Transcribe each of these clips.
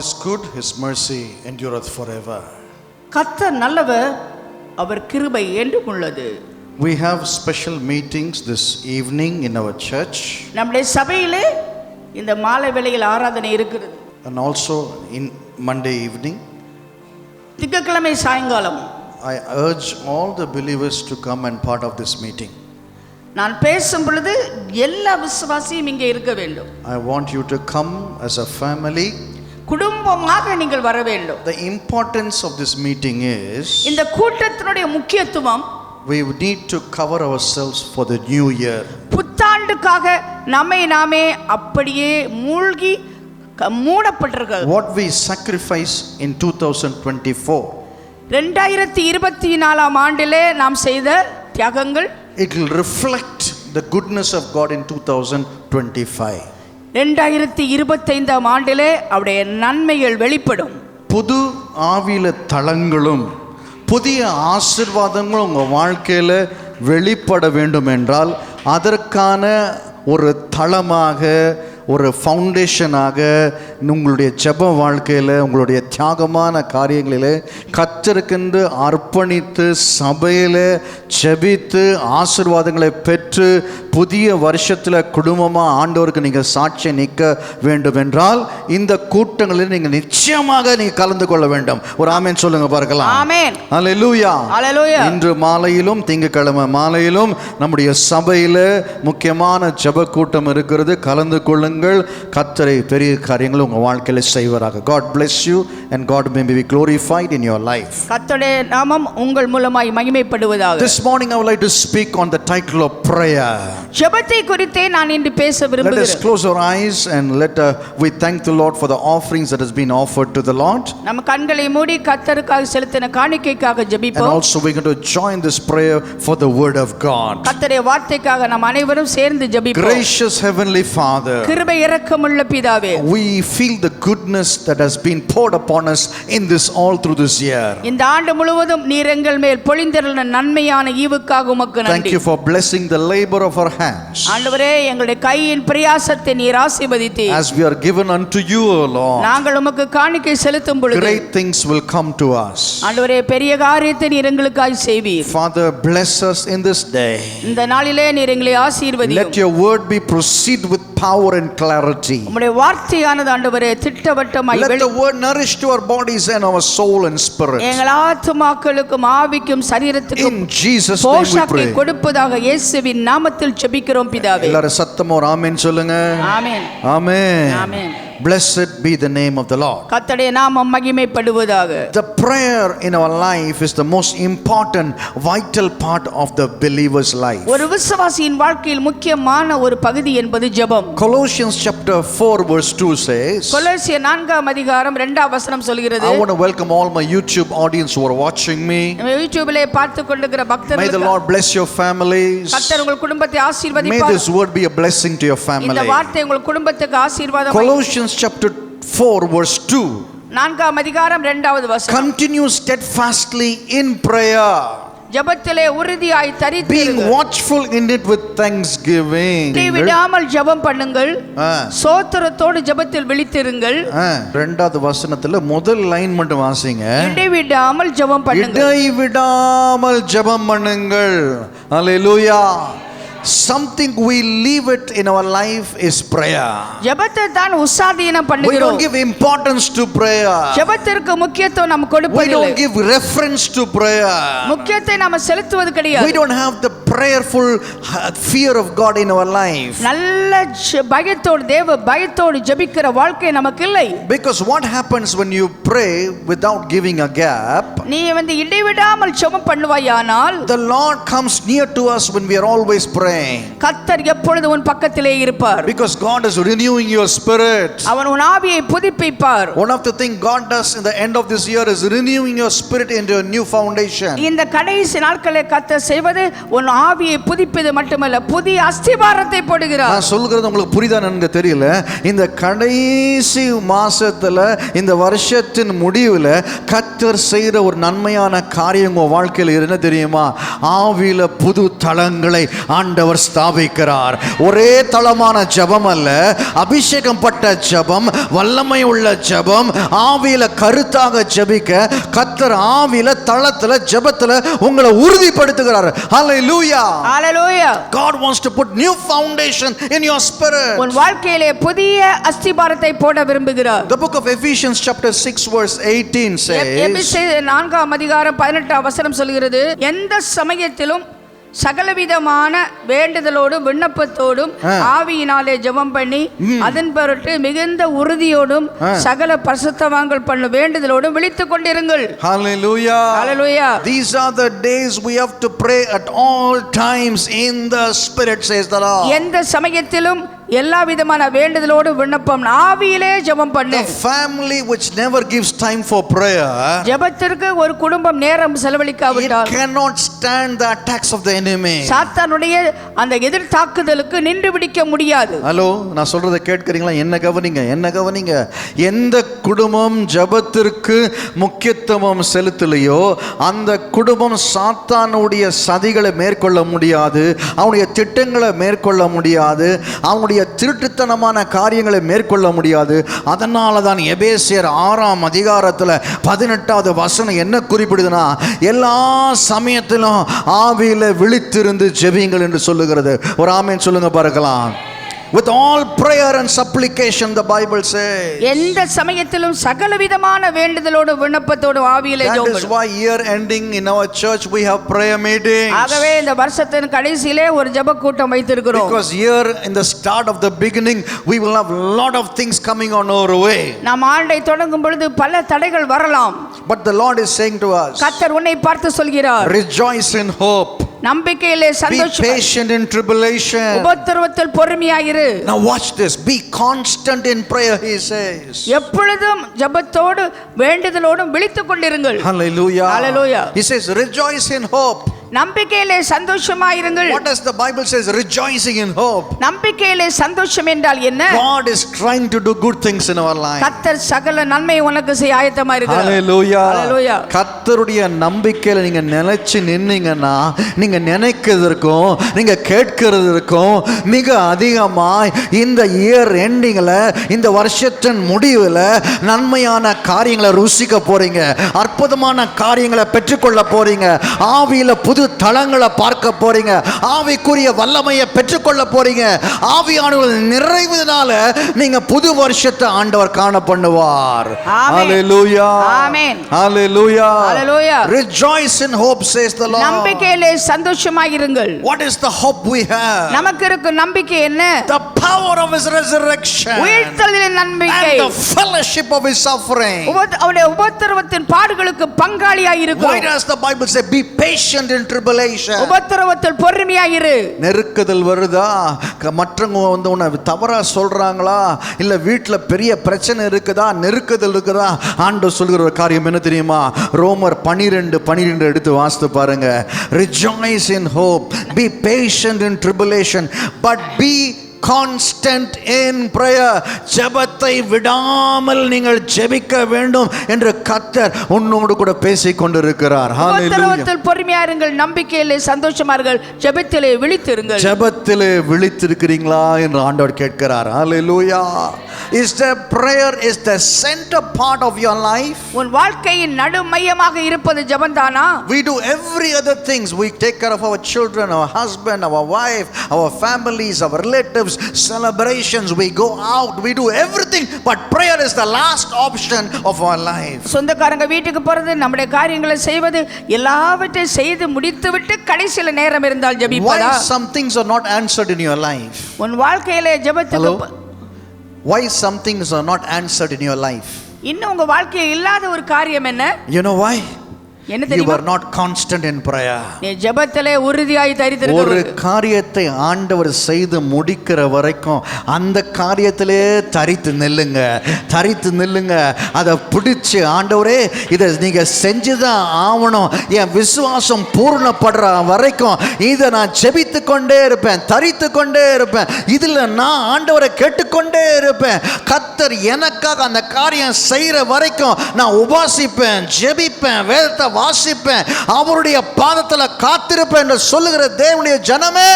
is good, his mercy endureth forever. கர்த்தர் நல்லவர், அவர் கிருபை என்றும் உள்ளது. We have special meetings this evening in our church. நம்முடைய சபையிலே இந்த மாலை வேளையில் ஆராதனை இருக்கிறது. And also in Monday evening. திங்கட்கிழமை சாயங்காலம். I urge all the believers to come and part of this meeting. நான் பேசும் பொழுது எல்லா விசுவாசியும் இங்கே இருக்க வேண்டும். I want you to come as a family. குடும்பமாக நீங்கள் வர வேண்டும். The importance of this meeting is இந்த கூட்டத்தினுடைய முக்கியத்துவம் we need to cover ourselves for the new year. புத்தாண்டுக்காக நம்மை நாமே அப்படியே மூழ்கி மூடப்பட்டிருக்கிறது. What we sacrifice in 2024, 2024 ஆண்டிலே நாம் செய்த தியாகங்கள் it will reflect the goodness of God in 2025. 2025 ஆண்டிலே அவருடைய நன்மைகள் வெளிப்படும். புது ஆவில தளங்களும் புதிய ஆசீர்வாதங்களும் உங்கள் வாழ்க்கையில் வெளிப்பட வேண்டும் என்றால் அதற்கான ஒரு தளமாக, ஒரு ஃபவுண்டேஷனாக உங்களுடைய ஜெப வாழ்க்கையில், உங்களுடைய தியாகமான காரியங்களில் கர்த்தருக்கென்று அர்ப்பணித்து சபையில் ஜெபித்து ஆசீர்வாதங்களை பெற்று புதிய வருஷத்தில் குடும்பமாக ஆண்டவருக்கு நீங்கள் சாட்சி நிற்க வேண்டும் என்றால் இந்த கூட்டங்களில் நீங்கள் நிச்சயமாக நீங்கள் கலந்து கொள்ள வேண்டும். ஒரு ஆமென் சொல்லுங்க பார்க்கலாம். ஆமென். அல்லேலூயா. அல்லேலூயா. இன்று மாலையிலும் திங்கட்கிழமை மாலையிலும் நம்முடைய சபையில் முக்கியமான ஜெப கூட்டம் இருக்கிறது. கலந்து கொள்ளுங்கள். கர்த்தரை பெரிய காரியங்கள் உங்கள் வாழ்க்கையில் செய்வாராக. God bless you and God may be glorified in your life. கர்த்தருடைய நாமம் உங்கள் மூலமாய் மகிமைப்படுவதாக. This morning I would like to speak on the title of prayer. ஜெபத்தை குறித்தே நான் இன்று பேச விரும்புகிறேன். Let us close our eyes and we thank the Lord for the offerings that has been offered to the Lord. நம்ம கண்களை மூடி கர்த்தருக்காக செலுத்தின காணிக்கைக்காக ஜெபிப்போம். And also we're going to join this prayer for the word of God. கர்த்தருடைய வார்த்தைக்காக நாம் அனைவரும் சேர்ந்து ஜெபிப்போம். Gracious heavenly Father, கிருபை இரக்கமுள்ள பிதாவே, we feel the goodness that has been poured upon us in this all through this year. இந்த ஆண்டு முழுவதும் நீர் எங்கள் மேல் பொழிந்தருளின நன்மையான ஈவுக்காக உமக்கு நன்றி. Thank you for blessing the labor of our hands. ஆண்டவரே, எங்களுடைய கையின் பிரயாசத்தை நீர் ஆசீர்வதித்தீர். As we are given unto you, O Lord, நாங்கள் உமக்கு காணிக்கை செலுத்தும் பொழுது great things will come to us. ஆண்டவரே, பெரிய காரியத்தை நீர் எங்களுக்காக செய்வீர். Father, bless us in this day. இந்த நாளிலே நீர் எங்களை ஆசீர்வதியும். Let your word be proceed with power and clarity. உம்முடைய வார்த்தையானது ஆண்டவரே திட்டவட்டமாய் Let the word nourish to our bodies and our soul and spirit. எங்கள் ஆத்துமாக்களுக்கும் ஆவிக்கும் சரீரத்துக்கும் In Jesus name we போஷாக்கை pray. கொடுப்பதாக இயேசுவின் நாமத்தில் ஜெபிக்கிறோம் பிதாவே. எல்லாரும் சத்தமா ஒரு ஆமென் சொல்லுங்க. ஆமென். Amen. Amen. Blessed be the name of the Lord. கர்த்தருடைய நாமம் மகிமைப்படுவதாக. The prayer in our life is the most important vital part of the believer's life. ஒரு விசுவாசியின் வாழ்க்கையில் முக்கியமான ஒரு பகுதி என்பது ஜெபம். Colossians chapter 4 verse 2 says, கொலோசியர் 4:2 சொல்கிறது. I want to welcome all my YouTube audience who are watching me. யூடியூபிலே பார்த்து கொண்டிருக்கிற May the பக்தர்களுக்கு Lord bless your families. கர்த்தர் உங்கள் குடும்பத்தை May ஆசீர்வதிப்பார். this word be a blessing to your family. இந்த வார்த்தை உங்கள் குடும்பத்துக்கு ஆசீர்வாதமாய். Colossians chapter 4 verse 2. 4:2 Continue steadfastly in prayer, ஜெபத்திலே உறுதியாய் being தரித்திருங்கள். watchful in it with thanksgiving. விடாமல் ஜெபம் பண்ணுங்கள், ஸ்தோத்திரத்தோடு ஜெபத்தில் விழித்திருங்கள். இரண்டாவது வசனத்துல முதல் லைன் மட்டும் வாசிங்க. இடைவிடாமல் ஜெபம் பண்ணுங்கள். இடைவிடாமல் ஜெபம் பண்ணுங்கள். Hallelujah. Something we leave it in our life is prayer. ஜெபத்தை தான் உசாதீனம் We பண்ணுகிறோம். don't give importance to prayer. ஜெபத்திற்கு முக்கியத்துவம் நாம் We கொடுப்பதில்லை. don't give reference to prayer. முக்கியத்தை நாம செலுத்துவது We கிடையாது. don't have the prayerful fear of God in our life. நல்ல பயத்தோடு, தேவ பயத்தோடு ஜெபிக்கிற வாழ்க்கை நமக்கு இல்லை. Because what happens when you pray without giving a gap? நீ இடைவிடாமல் ஜெபம் பண்ணுவாயானால் The Lord comes near to us when we are always praying. கர்த்தர் எப்பொழுது உன் பக்கத்திலே இருப்பார். Because God is renewing your spirit. அவர் உன் ஆவியை புதுப்பிப்பார். One of the things God does in the end of this year is renewing your spirit into a new foundation. இந்த கடைசி நாட்களில் கர்த்தர் செய்வது உன் ஆவியை புதுப்பிப்பது மட்டுமல்ல, புதிய அஸ்திபாரத்தை போடுகிறார். நான் சொல்கிறது உங்களுக்கு புரியுதான்னு எனக்கு தெரியல. இந்த கடைசி மாசத்துல, இந்த வருஷத்தின் முடிவில் கர்த்தர் செய்கிற ஒரு நன்மையான காரியம் உங்கள் வாழ்க்கையில் என்ன தெரியுமா? ஆவியில புது தளங்களை ஆண்டவர் ஸ்தாபிக்கிறார். ஒரே தளமான ஜெபம் அல்ல, அபிஷேகம் பட்ட ஜெபம், வல்லமை உள்ள ஜெபம், ஆவியில கருத்தாக ஜெபிக்க கர்த்தர் ஆவியில தளத்துல ஜெபத்துல உங்களை உறுதிப்படுத்துகிறார். ஹalleluya, ஹalleluya. God wants to put new foundation in your spirit. உன் வாழ்க்கையிலே புதிய அஸ்திபாரத்தை போட விரும்புகிறார். The book of Ephesians chapter 6 verse 18 says, எபேசியர் 4ஆம் அதிகாரம் 18ஆம் வசனம் சொல்கிறது, எந்த சமயத்திலும் சகலவிதமான வேண்டுதலோடும் விண்ணப்பத்தோடும் ஆவியினாலே ஜெபம் பண்ணி அதன் பொருட்டு மிகுந்த உறுதியோடும் சகல பரிசுத்தவான்கள் பண்ண வேண்டுதலோடும் விழித்துக் கொண்டிருங்கள். Hallelujah. Hallelujah. These are the days we have to pray at all times in the spirit, says the Lord. எந்த சமயத்திலும் எல்லா விதமான வேண்டுதலோடு விண்ணப்பம் ஆவியிலே ஜெபம் பண்ணு. The family which never gives time for prayer, ஜெபத்திற்கு ஒரு குடும்பம் நேரம் செலவழிக்காவிட்டால் it cannot stand the attacks of the enemy. சாத்தானுடைய அந்த எதிர் தாக்குதலுக்கு நின்று பிடிக்க முடியாது. ஹலோ, நான் சொல்றதை கேட்கிறீங்களா? என்ன கவனிங்க. எந்த குடும்பம் ஜெபத்திற்கு முக்கியத்துவம் செலுத்தலையோ அந்த குடும்பம் சாத்தானுடைய சதிகளை மேற்கொள்ள முடியாது, அவனுடைய திட்டங்களை மேற்கொள்ள முடியாது, அவனுடைய திருட்டுத்தனமான காரியங்களை மேற்கொள்ள முடியாது. அதனால தான் எபேசியர் 6ஆம் அதிகாரத்தில் 18வது வசனம் என்ன குறிப்பிடுதுன்னா, எல்லா சமயத்திலும் ஆவியில விழித்திருந்து ஜெபியுங்கள் என்று சொல்லுகிறது. ஒரு ஆமென் சொல்லுங்க பார்க்கலாம். With all prayer and supplication, the Bible says. எந்த சமயத்திலும் சகலவிதமான வேண்டுதலோடு விண்ணப்பத்தோடு ஆவியிலே ஜெபம். That is why year ending in our church we have prayer meetings. ஆகவே இந்த வருஷத்தின் கடைசியிலே ஒரு ஜெப கூட்டம் வைத்திருக்கிறோம். Because here in the start of the beginning we will have a lot of things coming on our way. நாம் ஆண்டை தொடங்கும் பொழுது பல தடைகள் வரலாம். But the Lord is saying to us, கர்த்தர் உன்னை பார்த்து சொல்கிறார், rejoice in hope. நம்பிக்கையிலே சந்தோஷம். Be patient in tribulation. உபத்திரவத்தில் பொறுமையாயிரு. Now watch this. Be constant in prayer, he says. எப்பொழுதும் ஜெபத்தோடு வேண்டுதலோடும் விழித்துக் கொண்டிருங்கள். Hallelujah. Hallelujah. He says rejoice in hope. நம்பிக்கையிலே சந்தோஷமாயிருங்கள். What does the Bible says? Rejoicing in hope. நம்பிக்கையிலே சந்தோஷம் என்றால் என்ன? God is trying to do good things in our life. கர்த்தர் சகல நன்மை உனக்கு செய்ய ஆயத்தமா இருக்கிறார். Hallelujah. Hallelujah. கர்த்தருடைய நம்பிக்கையில நீங்க நிலைச்சு நின்னீங்கன்னா நீங்க நினைக்கிறதுக்கும் நீங்க கேட்கிறதுக்கும் மிக அதிகமாய் இந்த இயர் எண்டிங்ல, இந்த வருஷத்தின் முடிவுல நன்மையான காரியங்களை ருசிக்க போறீங்க, அற்புதமான காரியங்களை பெற்றுக்கொள்ள போறீங்க, ஆவியில புது தளங்களை பார்க்க போறீங்க, ஆவிக்குரிய வல்லமையை பெற்றுக்கொள்ள போறீங்க. ஆவியானவர் நிறைவுனால நீங்க புது வருஷத்தை ஆண்டவர் காண பண்ணுவார். ஹalleluya, ஆமென், ஹalleluya, ஹalleluya. Rejoice in hope, says the Lord. நம்பிக்கையிலே சந்தோஷமாயிருங்கள். What is the hope we have? நமக்கு இருக்கும் நம்பிக்கை என்ன? The power of his resurrection உயிர்த்தெழுதலின் நம்பிக்கை and the fellowship of his suffering. அவருடைய உபத்திரவத்தின் பாடுகளுக்கு பங்காளியாய் இருக்கிறோம். Why does the Bible say be patient in tribulation? உபத்திரவத்தில் பொறுமையாயிரு. நெருக்குதல் வருதா, மற்றவங்க வந்து உன்னை தவறா சொல்றாங்களா, இல்ல வீட்டுல பெரிய பிரச்சனை இருக்குதா, நெருக்குதல் இருக்குதா, ஆண்டவர் சொல்கிற ஒரு காரியம் என்ன தெரியுமா? ரோமர் 12:12 எடுத்து வாசித்து பாருங்க. Rejoice in hope, be patient in tribulation, but be constant in prayer. ஜெபத்தை விடாமல் நீங்கள் ஜெபிக்க வேண்டும் என்று கர்த்தர் உன்னோடு கூட பேசிக் கொண்டிருக்கிறார். உபத்திரவத்தில் பொறுமையாயிருங்கள், நம்பிக்கையிலே சந்தோஷமாயிருங்கள், ஜெபத்திலே விழித்திருங்கள். ஜெபத்திலே விழித்திருக்கிறீங்களா என்று ஆண்டவர் கேட்கிறார். ஹalleluya. Is the prayer is the center part of your life? உன் வாழ்க்கையின் நடுமையமாக இருப்பது ஜெபம்தானா? We do every other things. We take care of our children, our husband, our wife, our families, our relatives, celebrations, we go out, we do everything, but prayer is the last option of our life. சொந்தக்காரங்க வீட்டுக்கு போறது, நம்முடைய காரியங்களை செய்வது, எல்லாவற்றையும் செய்து முடித்துவிட்டு கடைசில நேரம் இருந்தால் ஜெபிப்பதா? Why some things are not answered in your life? உன் வாழ்க்கையிலே ஜெபத்துக்கு Why some things are not answered in your life? இன்னும் உங்க வாழ்க்கையில் இல்லாத ஒரு காரியம் என்ன? You know why? என்ன You தெரியுமா? were not constant in prayer. நீ ஜெபத்திலே உறுதியாய் ஒரு தரித்திருக்கிறது. காரியத்தை ஆண்டவர் செய்து முடிக்கிற வரைக்கும் அந்த காரியத்திலே தரித்து நில்லுங்க. அதை பிடிச்சு ஆண்டவரே இதை நீங்க செஞ்சுதான் ஆகணும், என் விசுவாசம் பூர்ணப்படுற வரைக்கும் இதை நான் ஜெபித்து கொண்டே இருப்பேன், தரித்து கொண்டே இருப்பேன், இதுல நான் ஆண்டவரை கேட்டுக்கொண்டே இருப்பேன். கர்த்தர் எனக்காக அந்த காரியம் செய்யற வரைக்கும் நான் உபாசிப்பேன், ஜெபிப்பேன், வேதத்தை வாசிப்பேன், அவருடைய பாதத்தில் காத்திருப்பேன் என்று சொல்லுகிற தேவனுடைய ஜனமே,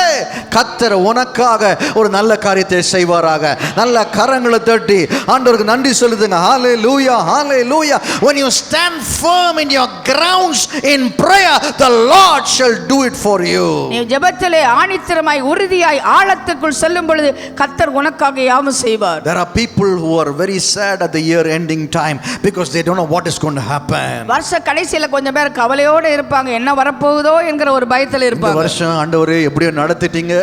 கர்த்தர் உனக்காக ஒரு நல்ல காரியத்தை செய்வாராக. நல்ல கரங்களை தட்டி ஆண்டவருக்கு நன்றி சொல்லுதுங்க. ஹalleluya, hallelujah. When you stand firm in your grounds in prayer, the Lord shall do it for you. நீ ஜெபத்திலே ஆணித்தரமாய் உறுதியாய் ஆழத்துக்குள் செல்லும் பொழுது கர்த்தர் உனக்காக யாவும் செய்வார். There are people who are very sad at the year ending time because they don't know what is going to happen. வருஷ கடைசியில கொஞ்சம் பேர் கவலையோடு இருப்பாங்க, என்ன வரப்போகுதோ என்கிற ஒரு பயத்தில் இந்த இருப்பாங்க. வருஷம் ஆண்டவரே எப்படியோ நடத்திட்டீங்க,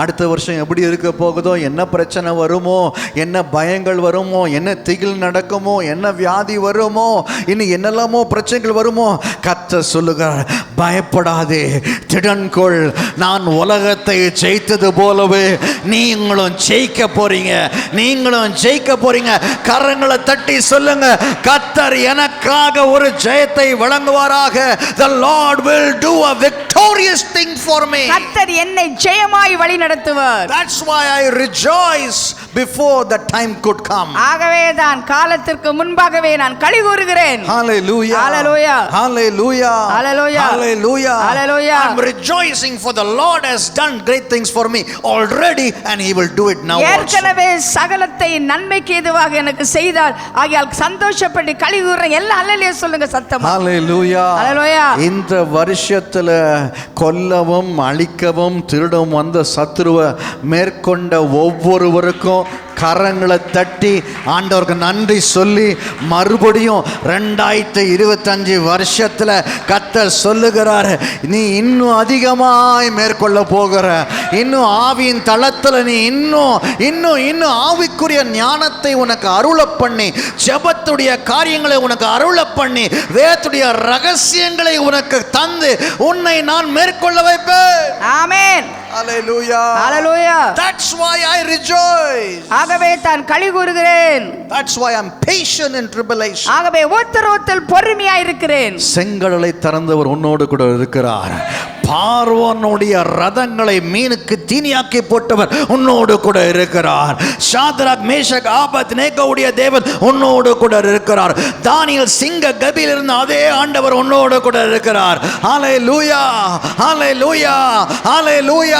அடுத்த வருஷம் எப்படி இருக்க போகுதோ, என்ன பிரச்சனை வருமோ, என்ன பயங்கள் வருமோ, என்ன திகில் நடக்குமோ, என்ன வியாதி வருமோ, இன்னும் என்னெல்லாமோ பிரச்சனைகள் வருமோ. கர்த்தர் சொல்லுகிறார், பயப்படாதே, திடன்கொள், நான் உலகத்தை ஜெயித்தது போலவே நீங்களும் ஜெயிக்க போறீங்க. கரங்களை தட்டி சொல்லுங்க, கர்த்தர் எனக்காக ஒரு ஜெயத்தை வழங்குவாராக. The Lord will do a victorious thing for me. கர்த்தர் என்னை ஜெயமாய் வழி நடத்துவார். That's why I rejoice before the time could come. ஆகவே தான் காலத்திற்கு முன்பாகவே நான் களி கூறுகிறேன். Hallelujah. Hallelujah. Hallelujah. Hallelujah. Hallelujah. Hallelujah. I'm rejoicing for the Lord has done great things for me already and he will do it now also. ஏற்கனவே சகலத்தை நன்மைக்கு ஏதுவாக எனக்கு செய்தார், ஆகையால் சந்தோஷப்பட்டு களி கூறுறேன். எல்லாம் அல்லேலூயா சொல்லுங்க சத்தமா. Hallelujah. Hallelujah. இந்த வருஷத்துல கொல்லவும் அழிக்கவும் திருடவும் வந்த சத்துருவை மேற்கொண்ட ஒவ்வொருவருக்கும் கரங்களை தட்டி ஆண்டவருக்கு நன்றி சொல்லி மறுபடியும் 2025 வருஷத்துல கர்த்தர் சொல்லுகிறார், நீ இன்னும் அதிகமாய் மேற்கொள்ள போகிற, இன்னும் ஆவியின் தளத்துல நீ இன்னும் ஆவிக்குரிய ஞானத்தை உனக்கு அருள பண்ணி, ஜெபத்துடைய காரியங்களை உனக்கு அருள பண்ணி, வேதத்துடைய ரகசியங்களை உனக்கு தந்து உன்னை நான் மேற்கொள்ள வைப்பேன். ஆமென். Hallelujah. Hallelujah. That's why I rejoice. ஆகவே தான் களி கூறுகிறேன். That's why I'm patient in tribulation. ஆகவே உத்தரவத்தில் பொறுமையாய் இருக்கிறேன். செங்கடலை திறந்தவர் உன்னோடு கூட இருக்கிறார். பார்வோனுடைய ரதங்களை மீனுக்கு தீனியாக்கி போட்டவர் உன்னோடு கூட இருக்கிறார். சாத்ராக், மேஷக், ஆபத்நேகோவுடைய தேவன் உன்னோடு கூட இருக்கிறார். தானியேல் சிங்க கபியில் இருந்த அதே ஆண்டவர் உன்னோடு கூட இருக்கிறார். ஹalleluya, ஹalleluya, ஹalleluya.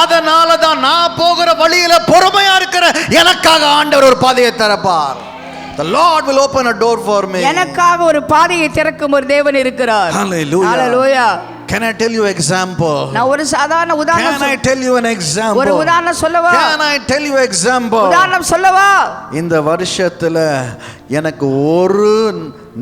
அதனால தான் நான் போகிற வழியில பொறுமையா இருக்கிற எனக்காக ஆண்டவர் ஒரு பாதையை திறப்பார். The Lord will open a door for me. எனக்காக ஒரு பாதையை திறக்கும் ஒரு தேவன் இருக்கிறார். Hallelujah. Hallelujah. Can I tell you example? நான் ஒரு சாதாரண உதாரணம் Can I tell you an example? ஒரு உதாரணம் சொல்லவா? Can I tell you example? உதாரணம் சொல்லவா? இந்த வருஷத்துல எனக்கு ஒரு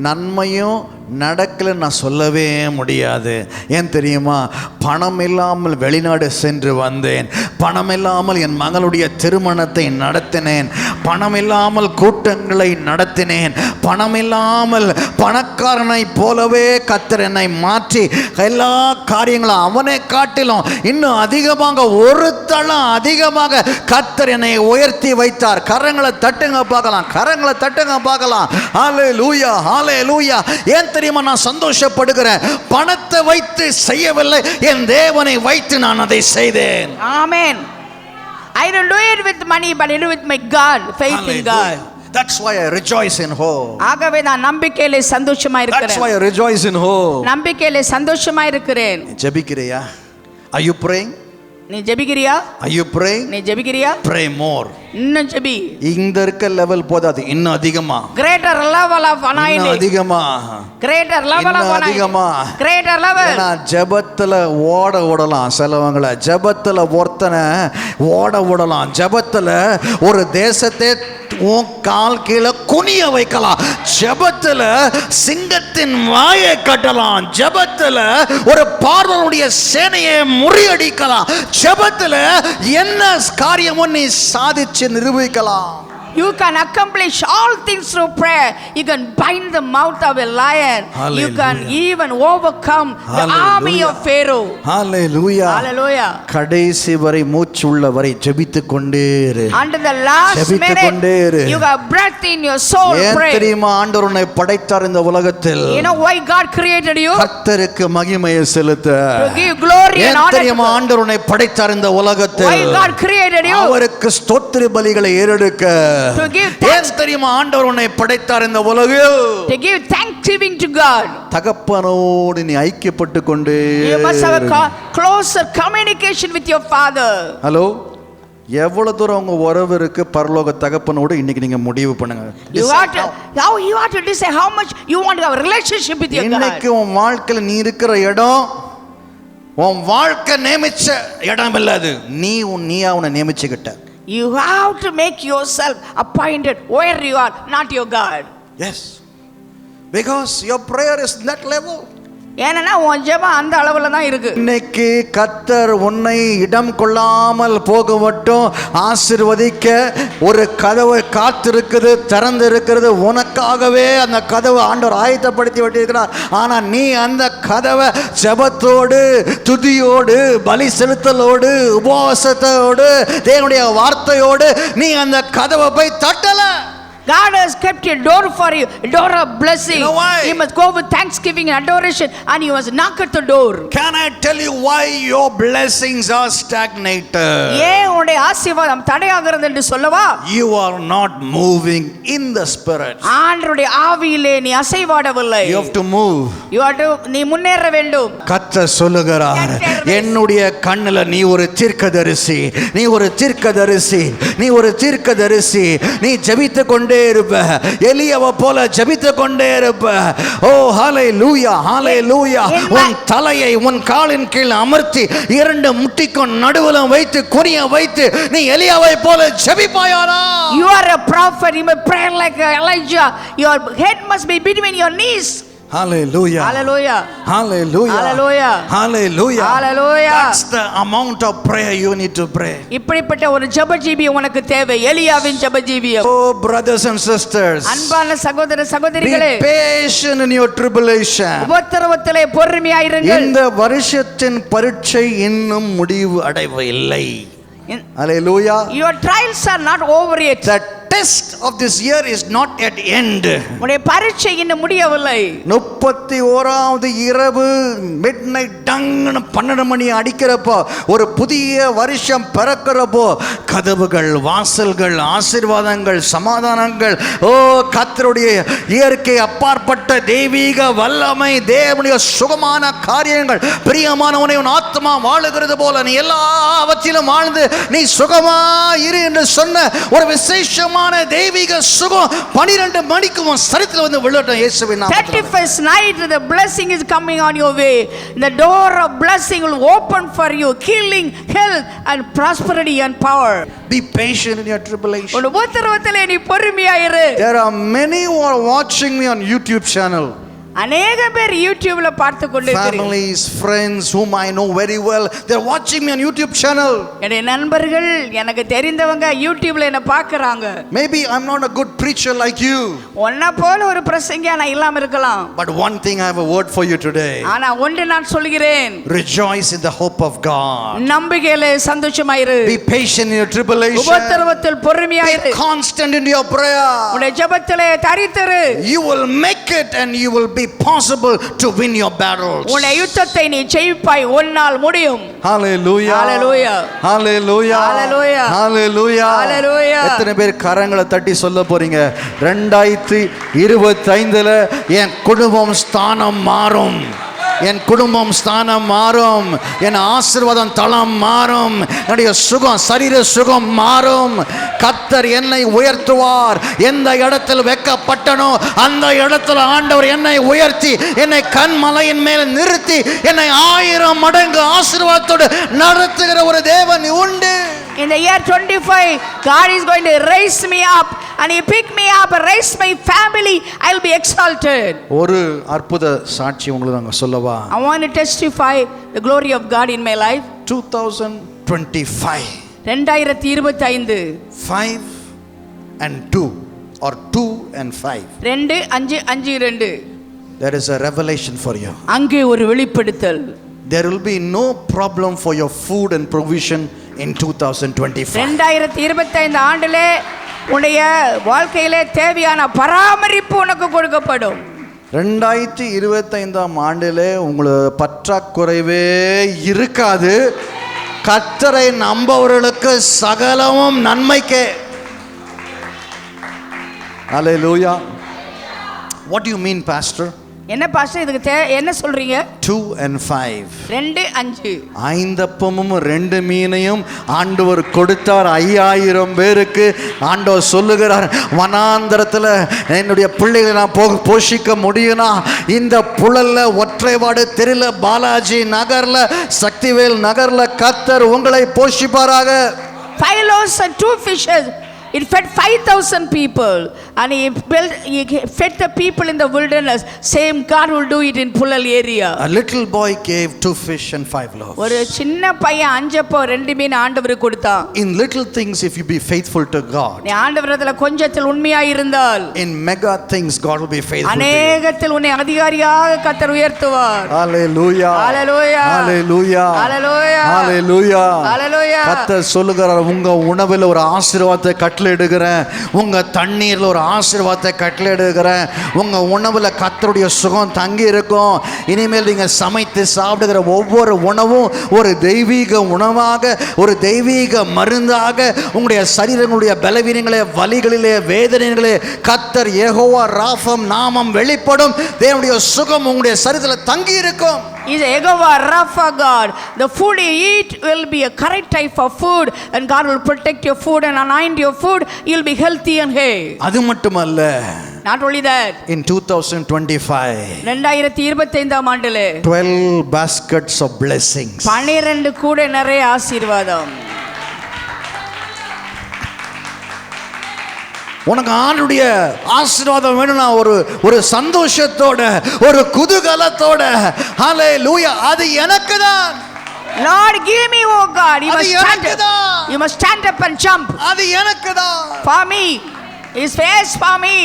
நன்மையும் நடக்கல நான் சொல்லவே முடியாது. ஏன் தெரியுமா? பணம் இல்லாமல் வெளிநாடு சென்று வந்தேன், பணம் இல்லாமல் என் மகளுடைய திருமணத்தை நடத்தினேன், பணம் இல்லாமல் கூட்டங்களை நடத்தினேன், பணம் இல்லாமல் பணக்காரனை போலவே கர்த்தர் என்னை மாற்றி எல்லா காரியங்களும் அவனை காட்டிலும் இன்னும் அதிகமாக ஒரு தளம் அதிகமாக கர்த்தர் என்னை உயர்த்தி வைத்தார். கரங்களை தட்டுங்க பார்க்கலாம். ஹalleluya, hallelujah. ஏன் தெரியுமா நான் சந்தோஷப்படுகிறேன்? பணத்தை வைத்து செய்யவில்லை, என் தேவனை வைத்து நான் அதை செய்தேன். ஆமென். I don't do it with money, but I do it with my God, faith in God. That's why I rejoice in hope. ஆகவே நான் நம்பிக்கையிலே சந்தோஷமா That's இருக்கிறேன். why I rejoice in hope. நம்பிக்கையிலே சந்தோஷமா இருக்கிறேன். ஜெபிக்கிறியா? Are you praying? நீ ஜெபிக்கிறியா? Are you praying? நீ ஜெபிக்கிறியா? Pray more. இன்னும் ஜெபி. இந்த இருக்க லெவல் போதாது, இன்னும் அதிகமா. Greater level of anointing. இன்னும் அதிகமா. Greater level of anointing. அதிகமா. Greater level. நான் ஜெபத்துல ஓட விடலாம் சிலவங்களை, ஜெபத்துல ஒருத்தனை ஓட விடலாம், ஜெபத்துல ஒரு தேசத்தை உன் கால் கீழே குனிய வைக்கலாம், ஜெபத்துல சிங்கத்தின் வாயை கட்டலாம், ஜெபத்துல ஒரு பார்வனுடைய சேனையை முறியடிக்கலாம், ஜெபத்துல என்ன காரியமும் நீ சாதிச்சு நிரூபிக்கலாம். You can accomplish all things through prayer. You can bind the mouth of a lion. You can even overcome the army of Pharaoh. Hallelujah. Hallelujah. கடைசி வரை மூச்சுள்ள வரை ஜெபித்துக் கொண்டே இரு. Until the last minute you have breath in your soul, pray. ஏன் தெரியுமா ஆண்டவர் உன்னை படைத்தார் இந்த உலகத்தில்? You know why God created you? கர்த்தருக்கு மகிமையை செலுத்த. To give glory and honor. ஏன் தெரியுமா ஆண்டவர் உன்னை படைத்தார் இந்த உலகத்தில்? Why God created you? அவருக்கு ஸ்தோத்திர பலிகளை ஏறெடுக்க. To give thanks. ஏன் தெரியுமா ஆண்டவர் உன்னை படைத்தார் இந்த உலகில்? To give thanksgiving to God. தகப்பனோடு நீ ஐக்கியப்பட்டு கொண்டே. You must have a closer communication with your father. Hello, எவ்வளவு தூரம் உங்க உறவு இருக்கு பரலோக தகப்பனோடு இன்னைக்கு நீங்க முடிவு பண்ணுங்க. You have to decide how much you want to have a relationship with your God. இன்னைக்கு உன் வாழ்க்கையில நீ இருக்கிற இடம் உன் வாழ்க்கை நியமிச்ச இடம் இல்ல, அது நீயா உன்னை நியமிச்சுக்கிட்ட. You have to make yourself appointed where you are, not your God. Yes, because your prayer is that level. ஏன்னா உன் ஜெபம் அந்த அளவுல தான் இருக்கு. இன்னைக்கு கர்த்தர் உன்னை இடம் கொள்ளாமல் போக மட்டும் ஆசீர்வதிக்க ஒரு கதவு காத்திருக்குது, திறந்து இருக்கிறது. உனக்காகவே அந்த கதவை ஆண்டவர் ஆயத்தப்படுத்தி விட்டிருக்கிறார். ஆனா நீ அந்த கதவை ஜெபத்தோடு, துதியோடு, பலி செலுத்தலோடு, உபவாசத்தோடு, தேவனுடைய வார்த்தையோடு நீ அந்த கதவை போய் தட்டல. God has kept a door for you, a door of blessing. You know why? You must go with thanksgiving and adoration, and you must knock at the door. Can I tell you why your blessings are stagnated? ஏன் உன்னுடைய ஆசீர்வாதம் தடையாகிறது என்று சொல்லவா? You are not moving in the spirit. ஆண்டவருடைய ஆவியிலே நீ அசைவாடவில்லை. You have to move. You have to நீ முன்னேற வேண்டும். கர்த்தர் சொல்லுகிறார், என்னுடைய கண்ணுல நீ ஒரு தீர்க்கதரிசி, நீ ஒரு தீர்க்கதரிசி, நீ ஒரு தீர்க்கதரிசி. நீ ஜெபித்து கொண்டே இருப்ப, எலியாவை போல ஜெபித்து கொண்டே இருப்ப. ஓ ஹalleluya, ஹalleluya. உன் தலையை உன் காலின் கீழ் அமர்த்தி இரண்டு முட்டிக்கும் நடுவுல வைத்து குனிய வைத்து நீ எலியாவை போல ஜெபிப்பாயாரா? You are a prophet, you must pray like Elijah. Your head must be between your knees. Hallelujah. Hallelujah. Hallelujah. Hallelujah. Hallelujah. Hallelujah. That's the amount of prayer you need to pray. இப்படிப்பட்ட ஒரு ஜெபஜீவி உனக்கு தேவை, எலியாவின் ஜெபஜீவியம். Oh brothers and sisters, அன்பான சகோதர சகோதரிகளே, be patient in your tribulation. உபத்திரவத்திலே பொறுமையாயிருங்கள். இந்த வருஷத்தின் பரீட்சை இன்னும் முடிவு அடையவில்லை. Hallelujah. Your trials are not over yet. The test of this year is not at end. உன்னுடைய பரீட்சை இன்னும் முடியவில்லை. 31வது இரவு மிட்நைட் டங்னு 12 மணி அடிக்கிறப்போ ஒரு புதிய வருஷம் பிறக்கிறப்போ கதவுகள், வாசல்கள், ஆசீர்வாதங்கள், சமாதானங்கள், ஓ கர்த்தருடைய இயற்கை அப்பாற்பட்ட தெய்வீக வல்லமை, தேவனுடைய சுகமான காரியங்கள், பிரியமானவனே உன் ஆத்மா வாழுகிறது போல நீ எல்லாவற்றிலும் வாழ்ந்து நீ சுகமா இரு என்று சொன்ன ஒரு விசேஷமான தெய்வீக சுகம் 12 மணிக்கு உன் சரித்தில வந்து விழட்டும் இயேசுவின் நாமத்தில். 31st night the blessing is coming on your way. The door of blessing will open for you, healing, health and prosperity and power. Be patient in your tribulation. உன் உபத்திரவத்திலே நீ பொறுமையாயிரு. There are many who are watching me on YouTube channel. அநேக பேர் யூடியூப்ல பார்த்து கொண்டிருக்கிறீர்கள். Families, friends whom I know very well, they are watching me on YouTube channel. என்னுடைய நண்பர்கள், எனக்கு தெரிந்தவங்க யூடியூப்ல என்ன பார்க்கறாங்க. Maybe I'm not a good preacher like you. உன்ன போல ஒரு பிரசங்கியா நான் இல்லாம இருக்கலாம். But one thing I have a word for you today. ஆனா ஒன்று நான் சொல்கிறேன். Rejoice in the hope of God. நம்பிக்கையிலே சந்தோஷமாயிரு. Be patient in your tribulation. உபத்திரவத்தில் பொறுமையாயிரு. Be constant in your prayer. உன்னுடைய ஜெபத்திலே தரித்திரு. You will make it and you will be possible to win your battles. உன்னுடைய யுத்தத்தை நீ ஜெயிப்பாய், உன்னால் முடியும். Hallelujah. Hallelujah. Hallelujah. Hallelujah. Hallelujah. Hallelujah. எத்தனை பேர் கரங்களை தட்டி சொல்ல போறீங்க, 2025ல என் குடும்பம் ஸ்தானம் மாறும், என் குடும்பம் ஸ்தானம் மாறும், என் ஆசீர்வாதம் தளம் மாறும், என்னுடைய சுகம், சரீர சுகம் மாறும். கர்த்தர் என்னை உயர்த்துவார். எந்த இடத்தில் வெட்கப்பட்டனோ அந்த இடத்துல ஆண்டவர் என்னை உயர்த்தி என்னை கன்மலையின் மேல் நிறுத்தி என்னை 1000 மடங்கு ஆசீர்வாதத்தோடு நடத்துகிற ஒரு தேவன் உண்டு. In the year 25, God is going to raise me up and He pick me up and raise my family. I will be exalted. ஒரு அற்புத சாட்சி உங்களுக்கு நாங்க சொல்லவா? I want to testify the glory of God in my life. 2025 2025 5 and 2 or 2 and 5. 2 5 5 2. There is a revelation for you. அங்கே ஒரு வெளிப்படுத்தல். There will be no problem for your food and provision in 2025. 2025 ஆண்டிலே உன்னுடைய வாழ்க்கையிலே தேவையான பராமரிப்பு உனக்கு கொடுக்கப்படும். 2025 ஆண்டிலே உங்களுக்கு பற்றாக்குறைவே இருக்காது. கர்த்தரை நம்பவர்களுக்கு சகலமும் நன்மைக்கே. Hallelujah. What do you mean, pastor? என்ன பாஸ்டர் இதுக்கு என்ன சொல்றீங்க? 2 and 5. 2 5. 5 அப்பமும் 2 மீனையும் ஆண்டவர் கொடுத்தார் 5000 பேருக்கு. ஆண்டவர் சொல்லுகிறார், வனாந்தரத்தில் என்னுடைய பிள்ளைகளை நான் போஷிக்க முடியும்னா இந்த புழல்ல, ஒற்றைவாடு தெருல, பாலாஜி நகர்ல, சக்திவேல் நகர்ல கர்த்தர் உங்களை போஷிப்பாராக. 5 loaves and 2 fishes. It fed 5,000 people, and he fed the people in the wilderness. Same God will do it in Pulal area. A little boy gave 2 fish and 5 loaves. ஒரு சின்ன பையன் 5 அப்போ 2 மீன் ஆண்டவருக்கு கொடுத்தான். In little things, if you be faithful to God, நீ ஆண்டவரத்துல கொஞ்சத்தில் உண்மையாய் இருந்தால், in mega things God will be faithful to you. அநேகத்தில் உன்னை அதிகாரியாக கர்த்தர் உயர்த்துவார். Hallelujah. Hallelujah. Hallelujah. Hallelujah. Hallelujah. Hallelujah. கர்த்தர் சொல்லுகிறார், உங்க உணவில் ஒரு ஆசீர்வாதத்தை கட்டளையிடுகிறேன், உங்க தண்ணீர்ல ஒரு ஆசீர்வாதத்தை கட்டளையிடுகிறேன், உங்க உணவுல கர்த்தருடைய சுகம் தங்கி இருக்கும். இனிமேல் நீங்க சமைத்து சாப்பிடுகிற ஒவ்வொரு உணவும் ஒரு தெய்வீக உணவாக, ஒரு தெய்வீக மருந்தாக உங்களுடைய சரீரங்களுடைய பலவீனங்களே, வலிகளிலே, வேதனைகளே கர்த்தர் யெகோவா ராஃபம் நாமம் வெளிப்படும். தேவனுடைய சுகம் உங்களுடைய சரீரத்தில் தங்கி இருக்கும். Is Jehovah Rapha God. The food you eat will be a correct type of food, and God will protect your food and anoint your food. You'll be healthy and hey. அது மட்டுமல்ல, not only that, in 2025 2025 ஆண்டிலே 12 baskets of blessings. 12 கூட நிறைய ஆசீர்வாதம். உனக்கு ஆண்டுடைய ஆசீர்வாதம் வேணும்னா ஒரு சந்தோஷத்தோட, ஒரு குதூகலத்தோட, ஹalleluya, அது எனக்கு தான். Lord, give me, oh God. You must stand up and jump. அது எனக்கு தான். For me, His face for me.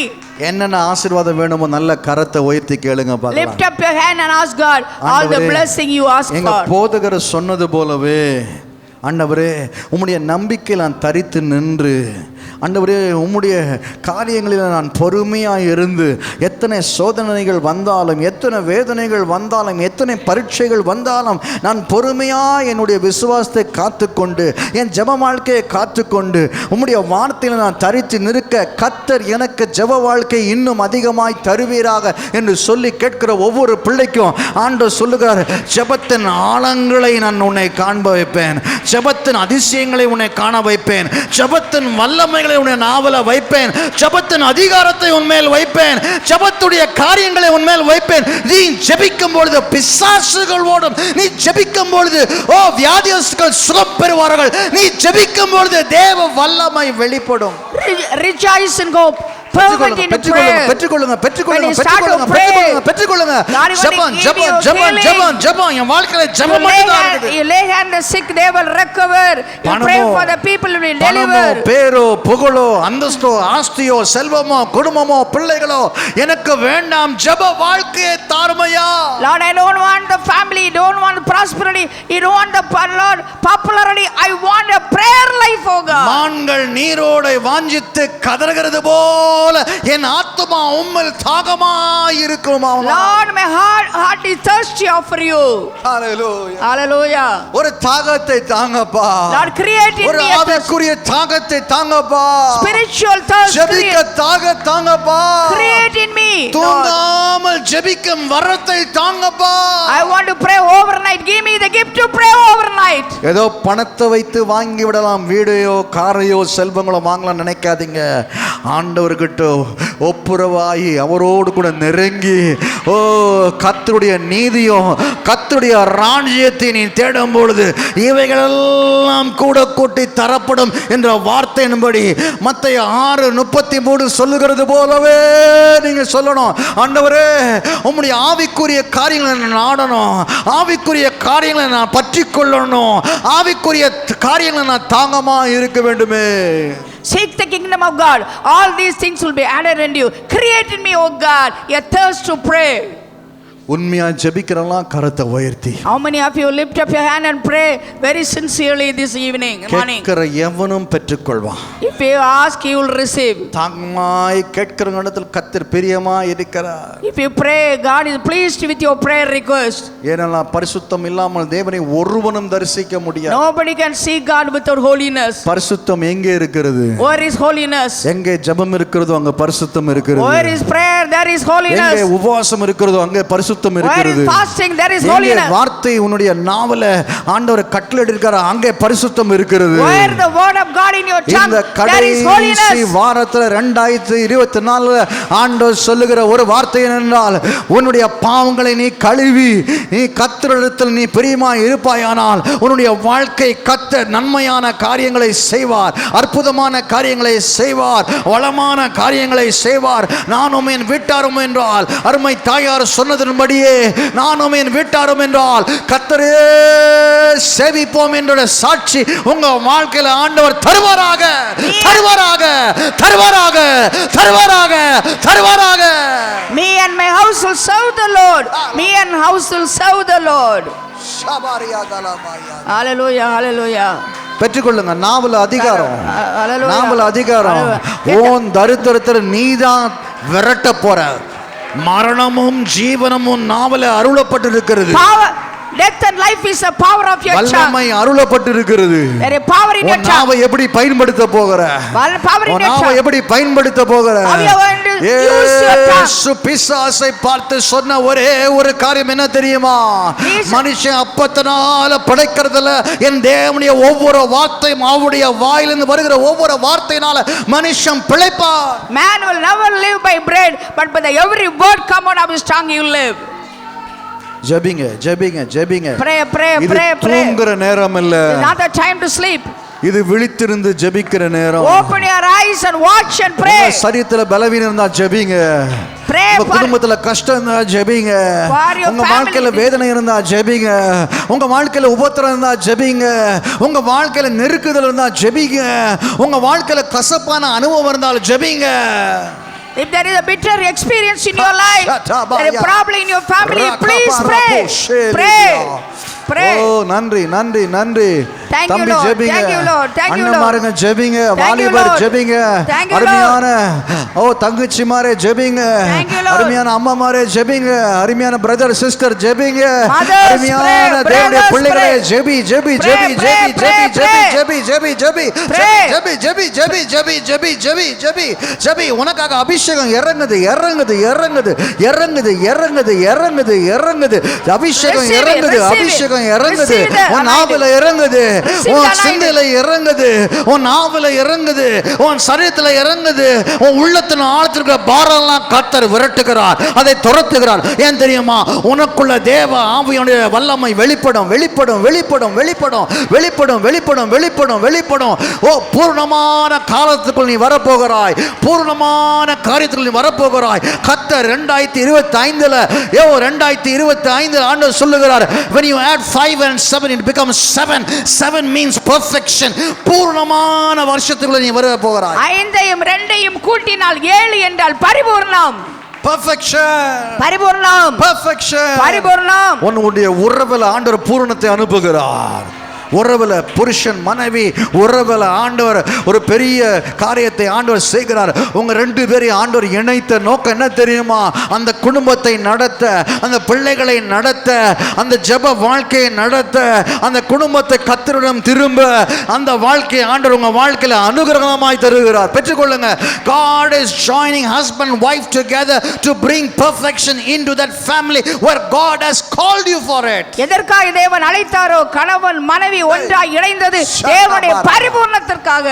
என்னென்ன ஆசீர்வாதம் வேணுமோ நல்ல கரத்தை உயர்த்தி கேளுங்க பார்க்கலாம். Lift up your hand and ask God all the blessing you ask for. எங்க போதகர் சொன்னது போலவே, ஆண்டவரே உம்முடைய நம்பிக்கையில் நான் தரித்து நின்று, ஆண்டவரே உம்முடைய காரியங்களில் நான் பொறுமையாக இருந்து, எத்தனை சோதனைகள் வந்தாலும், எத்தனை வேதனைகள் வந்தாலும், எத்தனை பரீட்சைகள் வந்தாலும் நான் பொறுமையாக என்னுடைய விசுவாசத்தை காத்துக்கொண்டு, என் ஜெப வாழ்க்கையை காத்துக்கொண்டு, உம்முடைய வார்த்தையில் நான் தரித்து நிற்க கர்த்தர் எனக்கு ஜெப வாழ்க்கை இன்னும் அதிகமாய் தருவீராக என்று சொல்லி கேட்கிற ஒவ்வொரு பிள்ளைக்கும் ஆண்டவர் சொல்லுகிறார், ஜெபத்தின் ஆழங்களை நான் உன்னை காண்ப வைப்பேன், ஜெபத்தின் அதிசயங்களை உன்னை காண வைப்பேன், ஜெபத்தின் வல்லமைகளை உன்னை நாவல வைப்பேன், ஜெபத்தின் அதிகாரத்தை உன்மேல் வைப்பேன், ஜெபத்துடைய காரியங்களை உன்மேல் வைப்பேன். நீ ஜெபிக்கும் பொழுது பிசாசுகள் ஓடும், நீ ஜெபிக்கும் பொழுது வியாதியஸ்தர்கள் சுகம் பெறுவார்கள், நீ ஜெபிக்கும் பொழுது தேவ வல்லமை வெளிப்படும். Rejoice and go. பெற்றுக்கொள்ளுங்க. என் வாழ்க்கையில ஜெபம் மட்டும்தான் இருக்குது. You lay hand the sick, they will recover. You pray for the people who will deliver. பேரோ, புகழோ, அந்தஸ்தோ, ஆஸ்தியோ, செல்வமோ, குடும்பமோ, பிள்ளைகளோ எனக்கு வேண்டாம், ஜெப வாழ்க்கையை தாருமையா. Lord, I don't want the family, don't want prosperity, you don't want the Lord popularity, I want a prayer life, oh God. மான்கள் நீரோடை வாஞ்சித்து கதறுகிறது போல என் ஆத்துமா உம்மில் தாகமாய் இருக்குமா. Lord, my heart is thirsty for you. Hallelujah. Hallelujah. ஒரு தாகத்தை தாங்கப்பா. Lord, create in me ஒரு ஆவிக்குரிய தாகத்தை தாங்கப்பா. Spiritual thirst. ஜெபிக்க தாங்கப்பா. Create in me. தூங்காமல் ஜெபிக்கும் வரத்தை தாங்கப்பா. I want to pray overnight. Give me the gift to pray overnight. ஏதோ பணத்தை வைத்து வாங்கி விடலாம், வீடையோ காரையோ செல்வங்களோ வாங்கலாம் நினைக்காதீங்க. ஆண்டவர்கிட்ட ஒப்புரவாகி அவரோடு கூட நெருங்கி, கர்த்தருடைய நீதியும் கர்த்தருடைய ராஜ்யத்தை நீ தேடும் பொழுது இவைகளெல்லாம் கூட கூட்டி தரப்படும் என்ற வார்த்தையின்படி மத்தேயு 6:33 சொல்லுகிறது போலவே நீங்க சொல்லணும், ஆண்டவரே உம்முடைய ஆவிக்குரிய காரியங்களை நான் நாடணும், ஆவிக்குரிய காரியங்களை நான் பற்றி கொள்ளணும், ஆவிக்குரிய காரியங்களை நான் தாங்கமா இருக்க வேண்டுமே. Seek the kingdom of God. All these things will be added unto you. Create in me, O God, a thirst to pray. உண்மையா ஜெபிக்கிறலாம் கரத்தை உயர்த்தி. How many of you lift up your hand and pray very sincerely this morning? கேட்கிற எவனும் பெற்றுக்கொள்வான். If you ask, you will receive. தாங்கமாய் கேட்கிற இடத்தில் கர்த்தர் பிரியமாய் இருக்கிறார். If you pray, God is pleased with your prayer request. ஏனென்றால் பரிசுத்தம் இல்லாமல் தேவனை ஒருவனும் தரிசிக்க முடியாது. Nobody can see God without holiness. பரிசுத்தம் எங்கே இருக்கிறது? Where is holiness? எங்கே ஜெபம் இருக்கிறதோ அங்க பரிசுத்தம் இருக்கிறது. Where is prayer? There is holiness. எங்கே உபவாசம் இருக்கிறதோ அங்கே பரிசுத்தம் இருக்கிறது. Where is fasting? There is holiness. எங்கே வார்த்தை உன்னுடைய நாவல ஆண்டவர் கட்டளையிட்டு இருக்காரு அங்கே பரிசுத்தம் இருக்கிறது. Where the word of God in your tongue, there is holiness. இந்த வாரத்துல 2024 ஆண்டவர் சொல்லுகிற ஒரு வார்த்தை என்னென்றால், உன்னுடைய பாவங்களை நீ கழுவி நீ கர்த்தரிடத்தில் நீ பிரியமாய் இருப்பாயானால் உன்னுடைய வாழ்க்கை கர்த்தர் நன்மையான காரியங்களை செய்வார், அற்புதமான காரியங்களை செய்வார், வளமான காரியங்களை செய்வார். நானும் என் வீட்டாரும் என்றால் அருமை தாயார் சொன்னதன்படியே நானும் என் வீட்டாரும் என்றால் கர்த்தரே சேவிப்போம் என்ற சாட்சி உங்க வாழ்க்கையில ஆண்டவர் தருவாராக தருவாராக தருவாராக தருவாராக தருவாராக. Me and my house will serve the Lord. Me and house will serve the Lord. Hallelujah, hallelujah. பெற்றுக்கொள்ளுங்க. நாவல அதிகாரம், Hallelujah. நாவல அதிகாரம். ஓன் தரித்திரத்தில் நீதான் விரட்ட போற. மரணமும் ஜீவனமும் நாவல அருளப்பட்டிருக்கிறது. Death and life is the power of your tongue. வல்லமை அருளப்பட்டிருக்கிறது. There is power in your tongue. நாவை எப்படி பயன்படுத்த போகிற? Power in your tongue. நாவை எப்படி பயன்படுத்த போகிற? How you are going to use your tongue? இயேசு பிசாசை பார்த்து சொன்ன ஒரே ஒரு காரியம் என்ன தெரியுமா? மனுஷன் அப்பத்தினால படைக்கிறதுல என் தேவனுடைய ஒவ்வொரு வார்த்தையும் அவருடைய வாயிலிருந்து வருகிற ஒவ்வொரு வார்த்தையினால மனுஷன் பிழைப்பான். Man will never live by bread, but by every word come out of his tongue he will live. ஜெபிங்க ஜெபிங்க ஜெபிங்க. Pray, pray, pray, pray. தூங்குற நேரம் இல்ல. It's not the time to sleep. இது விழித்திருந்து ஜெபிக்கிற நேரம். Open your eyes and watch and pray. சரீரத்துல பலவீனம் இருந்தா ஜெபிங்க. Pray. உங்க குடும்பத்துல கஷ்டம் இருந்தா ஜெபிங்க. உங்க வாழ்க்கையில வேதனை இருந்தா ஜெபிங்க. உங்க வாழ்க்கையில உபத்திரம் இருந்தா ஜெபிங்க. உங்க வாழ்க்கையில நெருக்குதல் இருந்தா ஜெபிங்க. உங்க வாழ்க்கையில கசப்பான அனுபவம் இருந்தால் ஜெபிங்க. If there is a bitter experience in your life, there is a problem in your family, please pray. Pray. Pray. Oh, நன்றி நன்றி நன்றி. Thank you, தம்பி Lord. ஜெபிங்க. Thank you, Lord. Thank you, Lord. அண்ணன்மாருங்க ஜெபிங்க. Thank you, வாலிபர் Lord. ஜெபிங்க. Thank you, அருமையான தங்கச்சிமாரே ஜெபிங்க. Thank you, Lord. அருமையான அம்மாமாரே ஜெபிங்க. அருமையான பிரதர் சிஸ்டர் ஜெபிங்க. Mothers, அருமையான pray. தேவனுடைய Brothers, பிள்ளைகளே pray. ஜெபி ஜெபி ஜெபி Pray, ஜெபி pray, ஜெபி pray, ஜெபி ஜெபி ஜெபி ஜெபி Pray. ஜெபி ஜெபி ஜெபி ஜெபி ஜெபி ஜெபி ஜெபி ஜெபி. உனக்காக அபிஷேகம் இறங்குது இறங்குது இறங்குது இறங்குது இறங்குது இறங்குது இறங்குது. அபிஷேகம் Receive it, இறங்குது receive it. அபிஷேகம் இறங்குது. Receive the உன் நாவல இறங்குது, Receive உன் the anointing. சிந்தையில இறங்குது, உன் நாவல இறங்குது, உன் சரீரத்துல இறங்குது. உன் உள்ளத்தின் ஆழத்திற்கு பாரம்லாம் கர்த்தர் விரட்டுகிறார், அதை துரத்துகிறார். ஏன் தெரியுமா? உனக்குள்ள தேவ ஆவியுடைய வல்லமை வெளிப்படும் வெளிப்படும் வெளிப்படும் வெளிப்படும் வெளிப்படும் வெளிப்படும் வெளிப்படும் வெளிப்படும். ஓ, பூர்ணமான காலத்துக்குள் நீ வரப்போகிறாய், பூர்ணமான காரியத்துக்குள் நீ வரப்போகிறாய். கர்த்தர் 2025 2025 ஆண்டவர் சொல்லுகிறார், when you add 5 and 7 it becomes 7. 7 means perfection. பூர்ணமான வருஷத்துக்குள்ள நீ வர போகிறாய். 5ஐயும் 2ஐயும் கூட்டினால் 7 என்றால் பரிபூர்ணம். Perfection. பரிபூர்ணம். Perfection. பரிபூர்ணம். உன்னுடைய உறவுல ஆண்டவர் பூரணத்தை அனுப்புகிறார். உறவுல புருஷன் மனைவி உறவுல ஆண்டவர் ஒரு பெரிய காரியத்தை ஆண்டவர் செய்கிறார். உங்க 2 பேரையும் ஆண்டவர் இணைத்த நோக்கம் என்ன தெரியுமா? அந்த குடும்பத்தை நடத்த, அந்த பிள்ளைகளை நடத்த, அந்த ஜெப வாழ்க்கையை நடத்த, அந்த குடும்பத்தை கர்த்தரிடம் திரும்ப, அந்த வாழ்க்கையை ஆண்டவர் உங்க வாழ்க்கையில அனுகிரகமாய் தருகிறார். பெற்றுக்கொள்ளுங்க. God is joining husband and wife together to bring perfection into that family where God has called you for it. எதற்காக தேவன் அழைத்தாரோ, கணவன் மனைவி ஒன்றாய் இணைந்தது தேவனுடைய பரிபூர்ணத்திற்காக.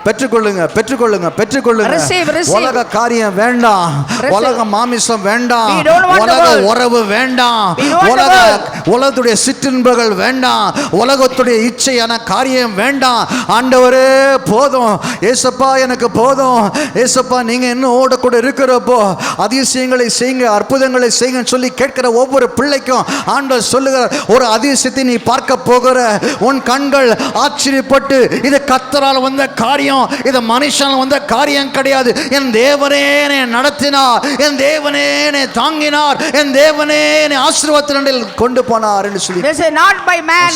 பெற்றுக்கொள்ளுங்க பெற்றுக்கொள்ளுங்க பெற்றுக்கொள்ளுங்க. Receive, receive. உலக காரியம் வேண்டாம், உலக மாமிசம் வேண்டாம், We don't want the உலக world. உறவு வேண்டாம், We don't want the world. உலகத்துடைய சிற்றின்பங்கள் வேண்டாம், உலகத்துடைய இச்சையான காரியம் வேண்டாம். ஆண்டவரே போதும், ஏசப்பா எனக்கு போதும், ஏசப்பா நீங்க இன்னும் ஓடக்கூட இருக்கிறப்போ அதிசயங்களை செய்யுங்க, அற்புதங்களை செய்யுங்க சொல்லி கேட்கிற ஒவ்வொரு பிள்ளைக்கும் ஆண்டவர் சொல்லுகிறார், ஒரு அதிசயத்தை நீ பார்க்க போகிற. உன் உன் கண்கள் ஆச்சரியப்பட்டு இது கர்த்தரால் வந்த காரியம், இது மனுஷனால் வந்த காரியம் கிடையாது. என் தேவனே என்னை நடத்தினார், என் தேவனே என்னை தாங்கினார், என் தேவனே என்னை ஆசீர்வாதத்தில் கொண்டு போனார் என்று சொல்லி. They say not by man,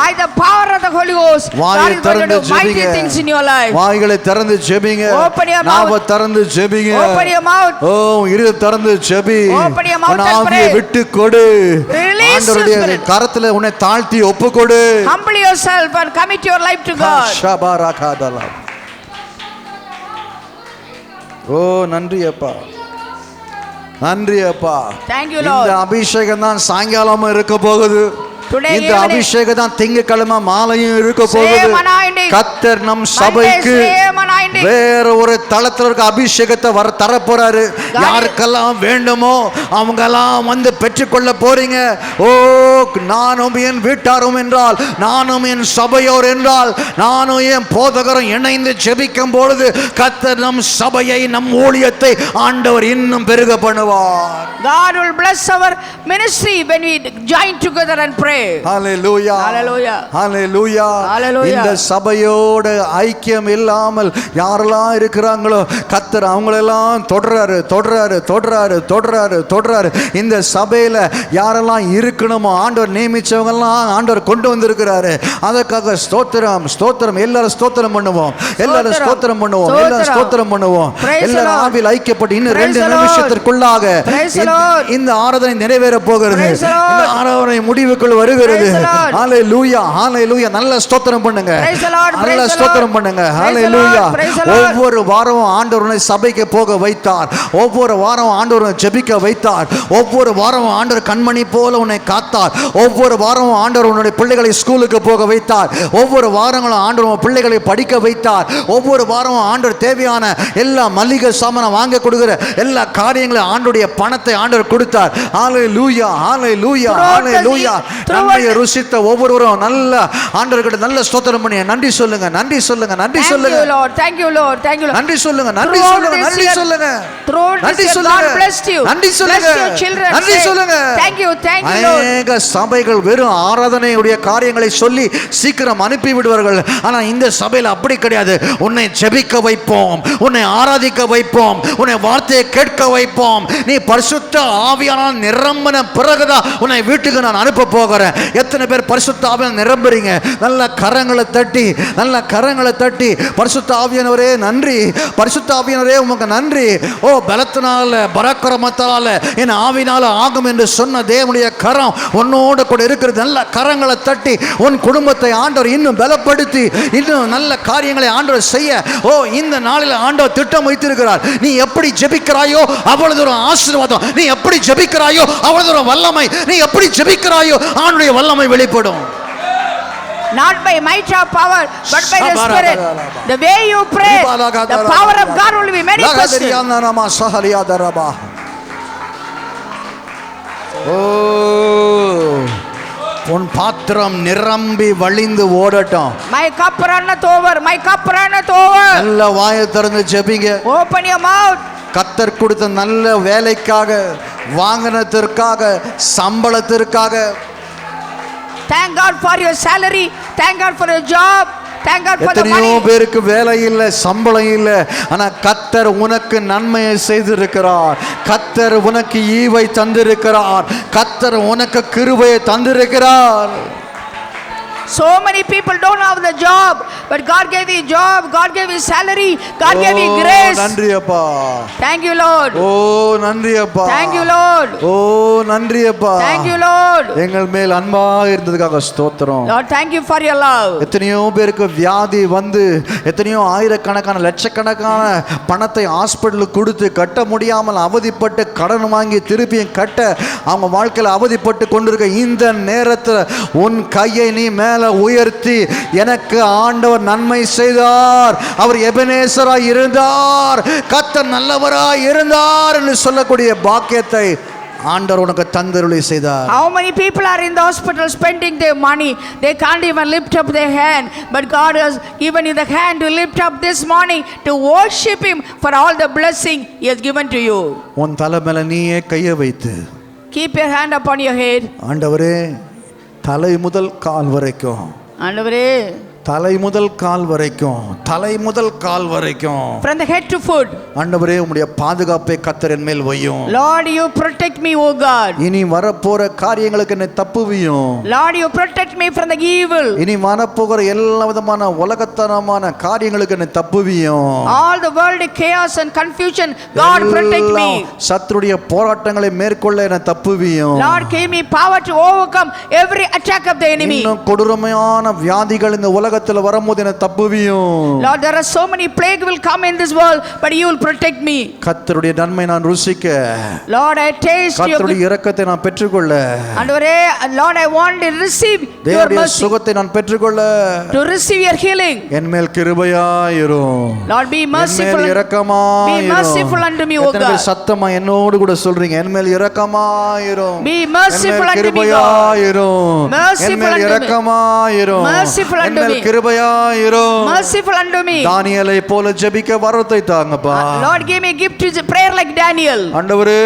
by the power of the Holy Ghost. God is going to do mighty things in your life. வாய்களை திறந்து ஜெபிங்க. Open your mouth. நாவை திறந்து ஜெபிங்க. Open your mouth. ஓ இருதயத்தை திறந்து JP. Open your mouth and pray. ஆவியை விட்டு கொடு. Release your spirit. கரத்துல உன்னை தாழ்த்தி ஒப்புக்கொடு. Humble yourself and commit your life to God. ஷபரகதலா. ஓ நன்றி அப்பா, நன்றி அப்பா. Thank you Lord. இந்த அபிஷேகம் தான் சாயங்காலமும் இருக்க போகுது. இந்த அபிஷேகம் தான் திங்கட்கிழமை மாலையும் இருக்க போகுது. கர்த்தர் நம் சபைக்கு வேற ஒரு தளத்துல இருக்க அபிஷேகத்தை வர தர போறாரு. யாருக்கெல்லாம் வேண்டுமோ அவங்க எல்லாம் வந்து பெற்றுக்கொள்ள போறீங்க. ஓ நானும் என் வீட்டாரும் என்றால், நானும் என் சபையோர் என்றால், நானும் என் போதகரும் இணைந்து ஜெபிக்கும் பொழுது கர்த்தர் நம் சபையை, நம் ஊழியத்தை ஆண்டவர் இன்னும் பெருக பண்ணுவார். God will bless our ministry when we join together and pray. Hallelujah. Hallelujah. Hallelujah. Hallelujah. இந்த சபையோட ஐக்கியம் இல்லாமல் யாரெல்லாம் இருக்கிறாங்களோ கர்த்தர் அவங்களெல்லாம் தொடறாரு தொடறாரு தொடறாரு தொடறாரு தொடறாரு. இந்த சபையில யாரெல்லாம் இருக்கணுமோ ஆண்டவர் நியமிச்சவங்க எல்லாம் ஆண்டவர் கொண்டு வந்திருக்கிறாரு. அதற்காக ஸ்தோத்திரம் ஸ்தோத்திரம். எல்லாரும் ஸ்தோத்திரம் பண்ணுவோம், எல்லாரும் ஸ்தோத்திரம் பண்ணுவோம், எல்லாரும் ஸ்தோத்திரம் பண்ணுவோம். எல்லாரும் ஆவியில் ஐக்கியப்பட்டு இன்னும் 2 நிமிஷத்திற்குள்ளாக இந்த ஆராதனை நிறைவேற போகிறது. இந்த ஆராதனை முடிவுக்குள் வருகிறது. ஹalleluya ஹalleluya. நல்ல ஸ்தோத்திரம் பண்ணுங்க, நல்ல ஸ்தோத்திரம் பண்ணுங்க. ஹalleluya. ஒவ்வொரு வாரமும் ஆண்டவர் உன்னை சபைக்கு போக வைத்தார், ஒவ்வொரு வாரம் ஆண்டவர் உன்னை ஜெபிக்க வைத்தார், ஒவ்வொரு வாரம் ஆண்டவர் கண்மணி போல உன்னை காத்தார், ஒவ்வொரு வாரமும் ஆண்டவர் உன்னுடைய பிள்ளைகளை ஸ்கூலுக்கு போக வைத்தார், ஒவ்வொரு வாரங்களும் ஆண்டவர் உன் பிள்ளைகளை படிக்க வைத்தார், ஒவ்வொரு வாரமும் ஆண்டவர் தேவையான எல்லா மளிகை சாமானை வாங்க கொடுக்கிற எல்லா காரியங்களையும் ஆண்டவருடைய பணத்தை ஆண்டவர் கொடுத்தார். ஹalleluya ஹalleluya ஹalleluya. நன்மையை ருசித்த ஒவ்வொருவரும் நல்ல ஆண்டவர்கிட்ட நல்ல ஸ்தோத்திரம் பண்ணி நன்றி சொல்லுங்க, நன்றி சொல்லுங்க, நன்றி சொல்லுங்க. Thank you Lord, thank you Lord. நன்றி சொல்லுங்க, நன்றி சொல்லுங்க, நன்றி சொல்லுங்க, நன்றி சொல்லுங்க. God blessed you, நன்றி சொல்லுங்க, நன்றி சொல்லுங்க. Thank you, thank you Lord. அநேக சபைகள் வெறும் ஆராதனையுடைய காரியங்களை சொல்லி சீக்கிரம் அனுப்பி விடுவார்கள். ஆனா இந்த சபையில் அப்படி கிடையாது. உன்னை ஜெபிக்க வைப்போம், உன்னை ஆராதிக்க வைப்போம், உன்னை வார்த்தையை கேட்க வைப்போம். நீ பரிசுத்த ஆவியானவரால் நிரம்பின பிறகுதான் உன்னை வீட்டுக்கு நான் அனுப்ப போகிறேன். எத்தனை பேர் பரிசுத்த ஆவியானவரால் நிரம்புறீங்க? நல்ல கரங்களை தட்டி, நல்ல கரங்களை தட்டி பரிசுத்த ஆவியானவரே நன்றி, பரிசுத்த ஆவியானவரே உமக்கு நன்றி. ஓ பலத்தினால பராக்கிரமத்தால என் ஆவினால ஆகும் என்று சொன்ன தேவனுடைய கரம் உன்னோடு கூட இருக்கிறது. நல்ல கரங்களை தட்டி உன் குடும்பத்தை ஆண்டவர் இன்னும் பலப்படுத்தி இன்னும் நல்ல காரியங்களை ஆண்டவர் செய்ய ஓ இந்த நாளில் ஆண்டவர் திட்டம் வைத்திருக்கிறார். நீ எப்படி ஜெபிக்கிறாயோ அவ்வளவு தூரம் ஆசீர்வாதம், நீ எப்படி ஜெபிக்கிறாயோ அவ்வளவு தூரம் வல்லமை, நீ எப்படி ஜெபிக்கிறாயோ ஆண்டவருடைய வல்லமை வெளிப்படும். Not by might or power, but by the Spirit. The way you pray, the power of God will be manifested. உன் பாத்திரம் நிரம்பி வழிந்து ஓடட்டும். My cup runneth over, my cup runneth over. நல்ல வாயை திறந்து ஜெபிங்க. Open your mouth. கர்த்தர் கொடுத்த நல்ல வேலைக்காக, வாங்கினத்திற்காக, சம்பளத்திற்காக. Thank God for your salary, thank God for your job, thank God for the money. எத்தனையோ பேருக்கு வேலை இல்லை, சம்பளம் இல்லை. ஆனா கர்த்தர் உனக்கு நன்மையை செய்திருக்கிறார், கர்த்தர் உனக்கு ஈவை தந்திருக்கிறார், கர்த்தர் உனக்கு கிருபையை தந்திருக்கிறார். So many people don't have the job, but God gave you job, God gave you salary, God gave you grace. நன்றி அப்பா. Thank you Lord. ஓ நன்றி அப்பா. Thank you Lord. ஓ நன்றி அப்பா. Thank you Lord. எங்கள் மேல் அன்பாக இருந்ததுக்காக ஸ்தோத்திரம். Lord, thank you for your love. எத்தனையோ பேருக்கு வியாதி வந்து எத்தனையோ ஆயிரக்கணக்கான லட்சக்கணக்கான பணத்தை ஹாஸ்பிட்டலுக்கு கொடுத்து கட்ட முடியாமல் அவதிப்பட்டு கடன் வாங்கி திருப்பியும் கட்ட அவங்க வாழ்க்கையில் அவதிப்பட்டு கொண்டிருக்க இந்த நேரத்தில் உன் கையை நீ மேல உயர்த்தி எனக்கு ஆண்டவர் நன்மை செய்தார், அவர் எபனேசராய் இருந்தார், கர்த்தர் நல்லவராய் இருந்தார் என்று சொல்லக்கூடிய பாக்கியத்தை ஆண்டவர் உனக்கு தந்தருளை செய்தார். How many people are in the hospital spending their money, they can't even lift up their hand, but God has given you the hand to lift up this morning to worship him for all the blessing he has given to you. உன் தலை மேல நீயே கையை வைத்து keep your hand upon your head. ஆண்டவரே தலை முதல் கால் வரைக்கும், ஆண்டவரே, தலை முதல் கால் வரைக்கும், தலை முதல் கால் வரைக்கும், from the head to foot, ஆண்டவரே உம்முடைய பாதுகாப்பை கர்த்தர் என் மேல் வையும். Lord, you protect me, O God. இனி வரப்போற காரியங்களுக்கு என்னை தப்புவியும். Lord, you protect me from the evil. இனி வரப்போகிற எல்லா விதமான உலகத்தனமான காரியங்களுக்கு என்னை தப்புவியும். All the world chaos and confusion, God protect me. சத்துருடைய போராட்டங்களை மேற்கொள்ள என்னை தப்புவியும். Lord, give me power to overcome every attack of the enemy. இன்னும் கொடூரமான வியாதிகள் இந்த உலகத்துல வரும்போது என்னை தப்புவியும். Lord, there are so many plague will come in this world, but you will protect me. கர்த்தருடைய நன்மை நான் ருசிக்க, Lord, I taste your கர்த்தருடைய இரக்கத்தை நான் பெற்றுக்கொள்ள, ஆண்டவரே, Lord, I want to receive your தேவனுடைய mercy, சுகத்தை நான் பெற்றுக்கொள்ள, to receive your healing. என் மேல் கிருபையாயிரும். Lord, be merciful, என் மேல் இரக்கமாயிரும். be merciful unto me, O எத்தனை பேர் God. சத்தமா என்னோடு கூட சொல்றீங்க, என் மேல் இரக்கமாயிரும், Be merciful unto me, God. கிருபையாயிரும், N Merciful மேல் unto me. இரக்கமாயிரும், Merciful என் unto மேல் me. கிருபையாயிரும். Merciful unto me. தானியேலை போல ஜெபிக்க வரத்தை தாங்கப்பா. Lord, give me gift to prayer like Daniel. ஆண்டவரே,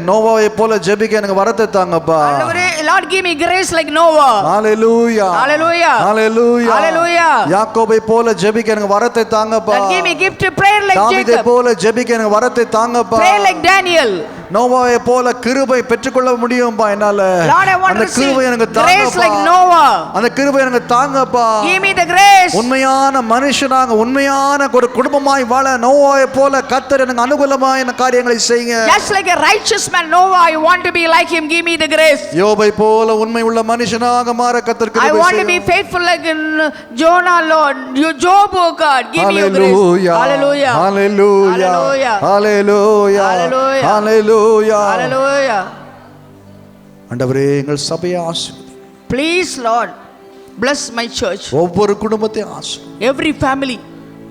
நோவாவை போல ஜெபிக்க எனக்கு வரத்தை தாங்கப்பா. ஆண்டவரே, Lord, give me grace like Noah. ஹalleluya, Hallelujah. ஹalleluya, Hallelujah. யாக்கோபை போல ஜெபிக்க எனக்கு வரத்தை தாங்கப்பா. Lord, give me gift to prayer like தாவீதை Jacob. போல ஜெபிக்க எனக்கு வரத்தை தாங்கப்பா. Pray like Daniel. நோவாவை போல கிருபை பெற்றுக்கொள்ள முடியும்பா என்னால. Lord, I want அந்த to receive கிருபை எனக்கு grace like தாங்கப்பா. Noah. அந்த கிருபை எனக்கு தாங்கப்பா. Give me the grace. உண்மையான மனுஷனாக உண்மையான ஒரு குடும்பமாய் வாழ நோவாவை போல கர்த்தர் எனக்கு அனுகூலமான காரியங்களை செய்யுங்க. Just like a righteous man Noah, I want to be like him. Give me the grace. யோபை போல உண்மை உள்ள மனுஷனாக மாற கர்த்தர் I கிருபை want to be செய்யுங்க. faithful like Jonah, Lord. You Job, oh God. Give me your grace. Hallelujah, Hallelujah. hallelujah, Hallelujah. hallelujah, Hallelujah. hallelujah. Hallelujah. ஆண்டவரே, எங்கள் சபையை ஆசீர்வதி. Please, Lord, bless my church. ஒவ்வொரு குடும்பத்தை ஆசீர்வதி. Every family.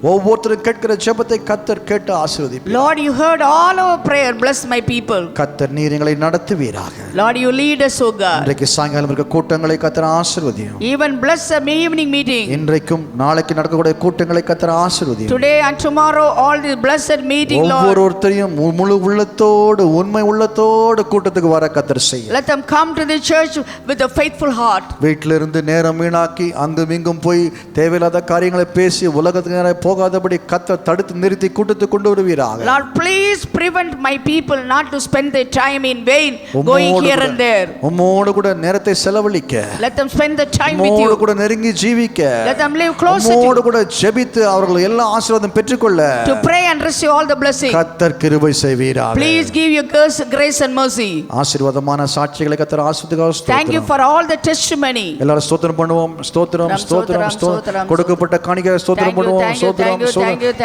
ஒவ்வொருத்தரும் கேட்கிற ஜெபத்தை கர்த்தர் கேட்டு ஆசீர்வதிப்பார். Lord, you heard all our prayer. Bless my people. கர்த்தர் நீர் எங்களை நடத்துவீராக. Lord, you lead us, oh God. இன்றைக்கு சாயங்காலம் இருக்க கூட்டங்களை கர்த்தர் ஆசீர்வதியும். Even bless the evening meeting. இன்றைக்கும் நாளைக்கு நடக்கக்கூடிய கூட்டங்களை கர்த்தர் ஆசீர்வதியும். Today and tomorrow, all this blessed meeting, Lord. ஒவ்வொருத்தரையும் முழு உள்ளத்தோடு உண்மை உள்ளத்தோடு கூட்டத்துக்கு வர கர்த்தர் செய்யும். Let them come to the church with a faithful heart. வீட்டில இருந்து நேரம் வீணாக்கி அங்கும் இங்கும் போய் தேவையில்லாத காரியங்களை பேசி உலகத்துக்கு போகாதபடி கர்த்தர் தடுத்து நிறுத்தி கூட்டத்துக்கு கொண்டு வருவீராக. Lord, please prevent my people not to spend their time in vain going here and there. உம்மோடு கூட நேரத்தை செலவழிக்க, Let them spend the time with உம்மோடு you. கூட நெருங்கி ஜீவிக்க, Let them live close to உம்மோடு you. கூட ஜெபித்து அவர்கள் எல்லா ஆசீர்வாதம் பெற்றுக்கொள்ள To pray and receive all the blessing. கர்த்தர் கிருபை செய்வீராக. Please give your grace and mercy. ஆசீர்வாதமான சாட்சிகளை கர்த்தர் ஆசீர்வதிக்காக Thank you for all the testimony. எல்லாரும் ஸ்தோத்திரம் பண்ணுவோம். ஸ்தோத்திரம், ஸ்தோத்திரம், ஸ்தோத்திரம். கொடுக்கப்பட்ட காணிக்கைக்காக ஸ்தோத்திரம் பண்ணுவோம். ஸ்தோத்திரம்,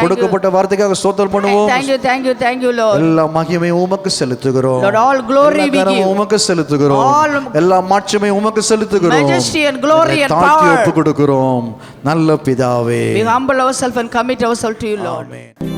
கொடுக்கப்பட்ட வார்த்தைக்காக ஸ்தோத்திரம் பண்ணுவோம். Thank you, Lord. எல்லா மகிமை உமக்கு செலுத்துகிறோம். Lord, all glory we give. உமக்கு செலுத்துகிறோம். எல்லா மாட்சிமை உமக்கு செலுத்துகிறோம். Majesty and glory and தாழ்த்தி power. ஒப்புக் கொடுக்கிறோம். நல்ல பிதாவே, We humble ourselves and commit ourselves to you, Lord. Amen.